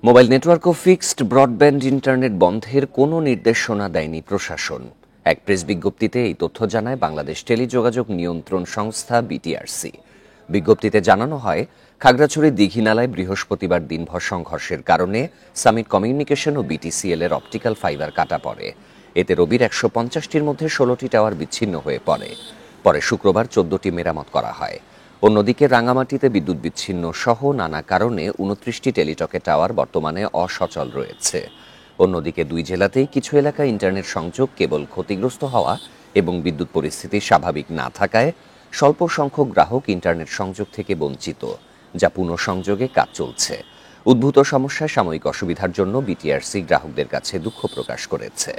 Mobile network ও fixed broadband internet বন্ধের কোনো নির্দেশনা দেয়নি প্রশাসন। এক প্রেস বিজ্ঞপ্তিতে এই তথ্য জানায় বাংলাদেশ টেলিযোগাযোগ নিয়ন্ত্রণ সংস্থা বিটিআরসি। বিজ্ঞপ্তিতে জানানো হয়, খাগড়াছড়ির দীঘিনালায় বৃহস্পতিবার দিনভর সংঘর্ষের কারণে সামিট কমিউনিকেশন ও বিটিসিএল এর অপটিক্যাল ফাইবার কাটা পড়ে। এতে রবির ১৫০টির মধ্যে ১৬টি টাওয়ার বিচ্ছিন্ন হয়ে পড়ে। পরে শুক্রবার ১৪টি মেরামত করা হয়। অন্যদিকে রাঙামাটিতে বিদ্যুৎ বিচ্ছিন্ন সহ নানা কারণে ২৯টি টেলিটকের টাওয়ার বর্তমানে অসচল রয়েছে। অন্যদিকে দুই জেলাতেই কিছু এলাকায় ইন্টারনেট সংযোগ কেবল ক্ষতিগ্রস্ত হওয়া এবং বিদ্যুৎ পরিস্থিতি স্বাভাবিক না থাকায় স্বল্প সংখ্যক গ্রাহক ইন্টারনেট সংযোগ থেকে বঞ্চিত, যা পুনঃসংযোগে কাজ চলছে। উদ্ভূত সমস্যায় সাময়িক অসুবিধার জন্য বিটিআরসি গ্রাহকদের কাছে দুঃখ প্রকাশ করেছে।